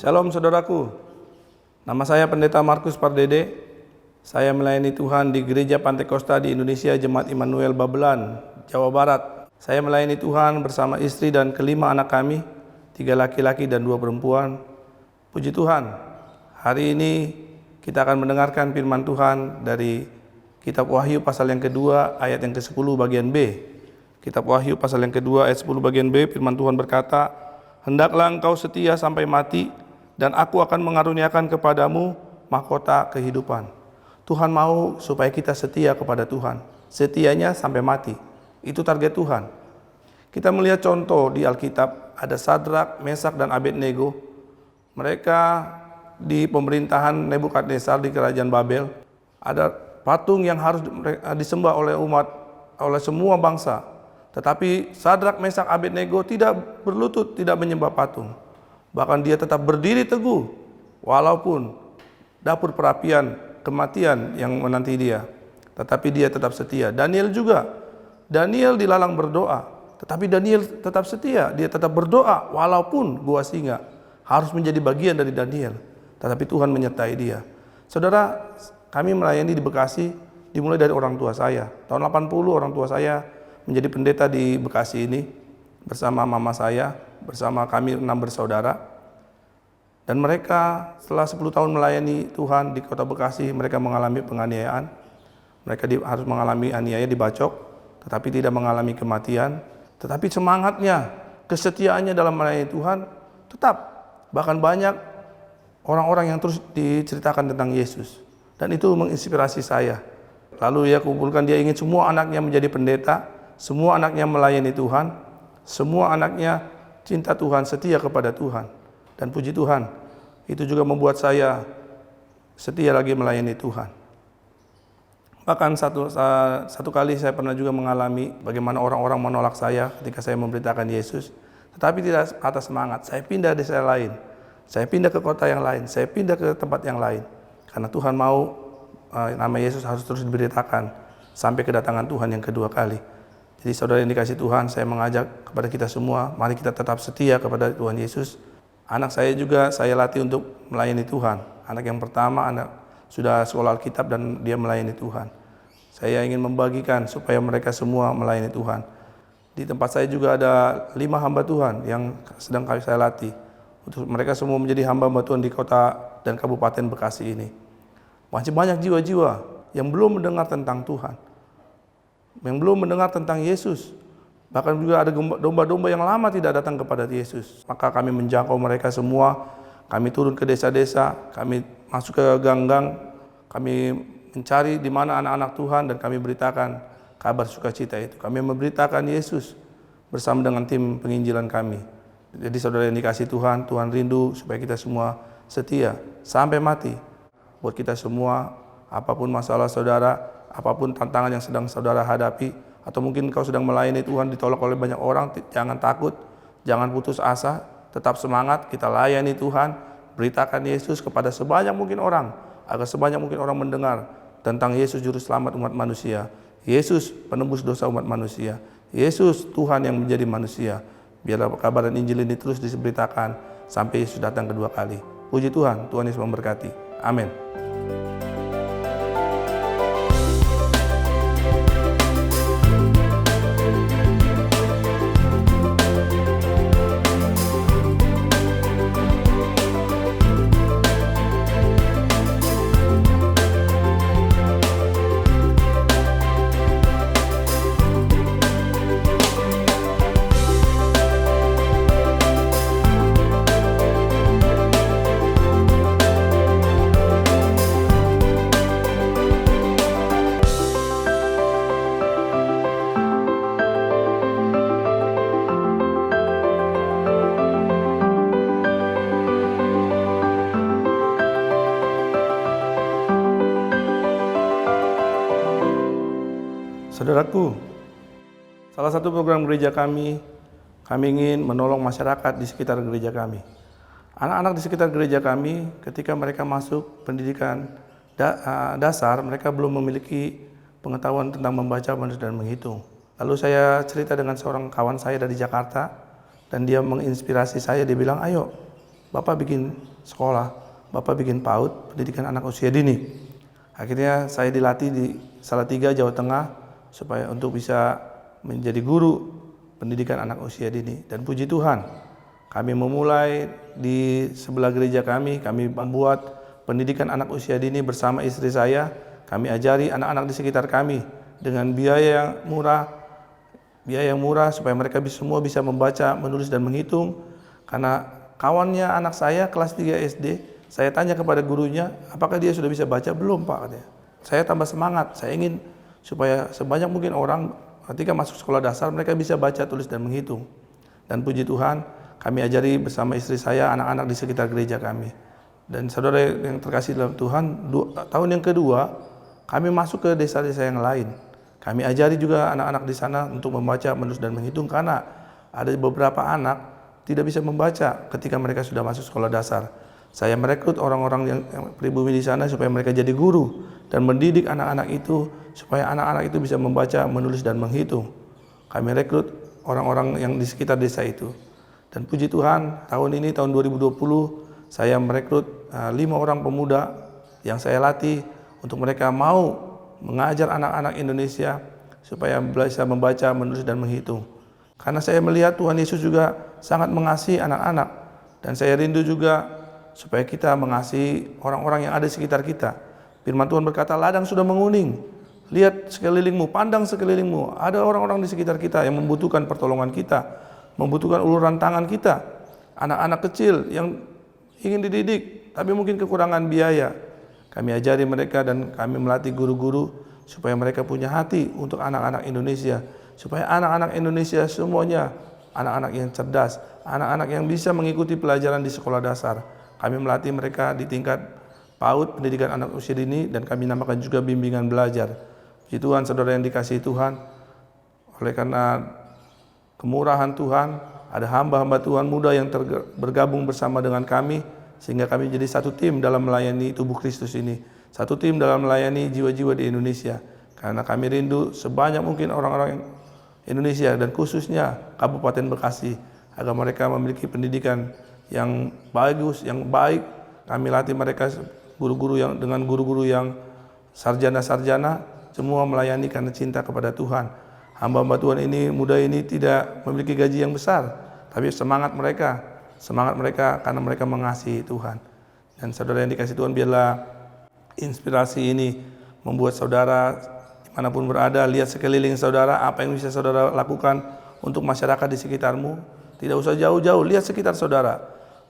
Shalom saudaraku, nama saya Pendeta Markus Pardede. Saya melayani Tuhan di Gereja Pantai Kosta di Indonesia, Jemaat Immanuel Babelan, Jawa Barat. Saya melayani Tuhan bersama istri dan kelima anak kami, 3 laki-laki dan 2 perempuan. Puji Tuhan, hari ini kita akan mendengarkan firman Tuhan dari Kitab Wahyu pasal yang kedua ayat yang ke-10 bagian B. Kitab Wahyu pasal yang kedua ayat 10 bagian B, firman Tuhan berkata, "Hendaklah engkau setia sampai mati, dan aku akan mengaruniakan kepadamu mahkota kehidupan." Tuhan mau supaya kita setia kepada Tuhan. Setianya sampai mati. Itu target Tuhan. Kita melihat contoh di Alkitab, ada Sadrak, Mesak, dan Abednego. Mereka di pemerintahan Nebukadnezar di kerajaan Babel. Ada patung yang harus disembah oleh umat, oleh semua bangsa. Tetapi Sadrak, Mesak, Abednego tidak berlutut, tidak menyembah patung. Bahkan dia tetap berdiri teguh, walaupun dapur perapian kematian yang menanti dia. Tetapi dia tetap setia. Daniel juga. Daniel dilarang berdoa, tetapi Daniel tetap setia. Dia tetap berdoa, walaupun gua singa harus menjadi bagian dari Daniel. Tetapi Tuhan menyertai dia. Saudara, kami melayani di Bekasi dimulai dari orang tua saya. Tahun 80 orang tua saya menjadi pendeta di Bekasi ini bersama mama saya, bersama kami 6 bersaudara. Dan mereka setelah 10 tahun melayani Tuhan di kota Bekasi, mereka mengalami penganiayaan. Mereka harus mengalami aniaya, dibacok, tetapi tidak mengalami kematian. Tetapi semangatnya, kesetiaannya dalam melayani Tuhan tetap. Bahkan banyak orang-orang yang terus diceritakan tentang Yesus. Dan itu menginspirasi saya. Lalu ia kumpulkan, dia ingin semua anaknya menjadi pendeta, semua anaknya melayani Tuhan, semua anaknya cinta Tuhan, setia kepada Tuhan. Dan puji Tuhan, itu juga membuat saya setia lagi melayani Tuhan. Bahkan satu kali saya pernah juga mengalami bagaimana orang-orang menolak saya ketika saya memberitakan Yesus. Tetapi tidak atas semangat, saya pindah desa lain, saya pindah ke kota yang lain, saya pindah ke tempat yang lain. Karena Tuhan mau nama Yesus harus terus diberitakan sampai kedatangan Tuhan yang kedua kali. Jadi saudara yang dikasih Tuhan, saya mengajak kepada kita semua, mari kita tetap setia kepada Tuhan Yesus. Anak saya juga saya latih untuk melayani Tuhan. Anak yang pertama sudah sekolah Alkitab dan dia melayani Tuhan. Saya ingin membagikan supaya mereka semua melayani Tuhan. Di tempat saya juga ada 5 hamba Tuhan yang sedang saya latih. Untuk mereka semua menjadi hamba Tuhan di kota dan kabupaten Bekasi ini. Masih banyak jiwa-jiwa yang belum mendengar tentang Tuhan, yang belum mendengar tentang Yesus. Bahkan juga ada domba-domba yang lama tidak datang kepada Yesus. Maka kami menjangkau mereka semua. Kami turun ke desa-desa, kami masuk ke gang-gang, kami mencari di mana anak-anak Tuhan dan kami beritakan kabar sukacita itu. Kami memberitakan Yesus bersama dengan tim penginjilan kami. Jadi saudara yang dikasih Tuhan, Tuhan rindu supaya kita semua setia sampai mati. Buat kita semua, apapun masalah saudara, apapun tantangan yang sedang saudara hadapi, atau mungkin kau sedang melayani Tuhan ditolak oleh banyak orang, jangan takut, jangan putus asa, tetap semangat, kita layani Tuhan, beritakan Yesus kepada sebanyak mungkin orang, agar sebanyak mungkin orang mendengar tentang Yesus Juru Selamat umat manusia, Yesus penebus dosa umat manusia, Yesus Tuhan yang menjadi manusia. Biarlah kabar dan Injil ini terus diberitakan sampai Yesus datang kedua kali. Puji Tuhan, Tuhan Yesus memberkati. Amin. Saudaraku, salah satu program gereja kami ingin menolong masyarakat di sekitar gereja kami. Anak-anak di sekitar gereja kami ketika mereka masuk pendidikan dasar, mereka belum memiliki pengetahuan tentang membaca dan menghitung. Lalu saya cerita dengan seorang kawan saya dari Jakarta, dan dia menginspirasi saya, dia bilang, ayo Bapak bikin sekolah, Bapak bikin PAUD, pendidikan anak usia dini. Akhirnya saya dilatih di Salatiga, Jawa Tengah, supaya untuk bisa menjadi guru pendidikan anak usia dini. Dan puji Tuhan, kami memulai di sebelah gereja kami membuat pendidikan anak usia dini bersama istri saya. Kami ajari anak-anak di sekitar kami dengan biaya yang murah supaya mereka semua bisa membaca, menulis, dan menghitung. Karena kawannya anak saya kelas 3 SD, saya tanya kepada gurunya, apakah dia sudah bisa baca? Belum, Pak, katanya. Saya tambah semangat, saya ingin supaya sebanyak mungkin orang ketika masuk sekolah dasar mereka bisa baca, tulis, dan menghitung. Dan puji Tuhan, kami ajari bersama istri saya anak-anak di sekitar gereja kami. Dan saudara yang terkasih dalam Tuhan, tahun yang kedua kami masuk ke desa-desa yang lain. Kami ajari juga anak-anak di sana untuk membaca, menulis, dan menghitung, karena ada beberapa anak tidak bisa membaca ketika mereka sudah masuk sekolah dasar. Saya merekrut orang-orang yang pribumi di sana supaya mereka jadi guru dan mendidik anak-anak itu supaya anak-anak itu bisa membaca, menulis, dan menghitung. Kami rekrut orang-orang yang di sekitar desa itu. Dan puji Tuhan, tahun ini, tahun 2020, saya merekrut 5 orang pemuda yang saya latih untuk mereka mau mengajar anak-anak Indonesia supaya bisa membaca, menulis, dan menghitung. Karena saya melihat Tuhan Yesus juga sangat mengasihi anak-anak, dan saya rindu juga supaya kita mengasihi orang-orang yang ada di sekitar kita. Firman Tuhan berkata, ladang sudah menguning, lihat sekelilingmu, pandang sekelilingmu, ada orang-orang di sekitar kita yang membutuhkan pertolongan kita, membutuhkan uluran tangan kita. Anak-anak kecil yang ingin dididik, tapi mungkin kekurangan biaya. Kami ajari mereka dan kami melatih guru-guru supaya mereka punya hati untuk anak-anak Indonesia. Supaya anak-anak Indonesia semuanya anak-anak yang cerdas, anak-anak yang bisa mengikuti pelajaran di sekolah dasar. Kami melatih mereka di tingkat PAUD, pendidikan anak usia dini, dan kami namakan juga bimbingan belajar. Puji Tuhan, saudara yang dikasihi Tuhan, oleh karena kemurahan Tuhan, ada hamba-hamba Tuhan muda yang bergabung bersama dengan kami, sehingga kami jadi satu tim dalam melayani tubuh Kristus ini, satu tim dalam melayani jiwa-jiwa di Indonesia. Karena kami rindu sebanyak mungkin orang-orang Indonesia dan khususnya Kabupaten Bekasi agar mereka memiliki pendidikan yang bagus, yang baik. Kami latih mereka guru-guru yang sarjana-sarjana, semua melayani karena cinta kepada Tuhan. Hamba-hamba Tuhan ini, muda ini tidak memiliki gaji yang besar, tapi semangat mereka karena mereka mengasihi Tuhan. Dan saudara yang dikasihi Tuhan, biarlah inspirasi ini membuat saudara dimanapun berada, lihat sekeliling saudara, apa yang bisa saudara lakukan untuk masyarakat di sekitarmu. Tidak usah jauh-jauh, lihat sekitar saudara.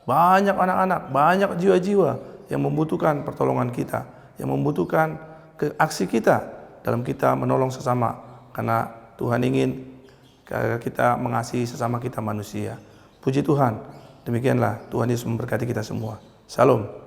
Banyak anak-anak, banyak jiwa-jiwa yang membutuhkan pertolongan kita, yang membutuhkan aksi kita dalam kita menolong sesama. Karena Tuhan ingin kita mengasihi sesama kita manusia. Puji Tuhan, demikianlah Tuhan Yesus memberkati kita semua. Shalom.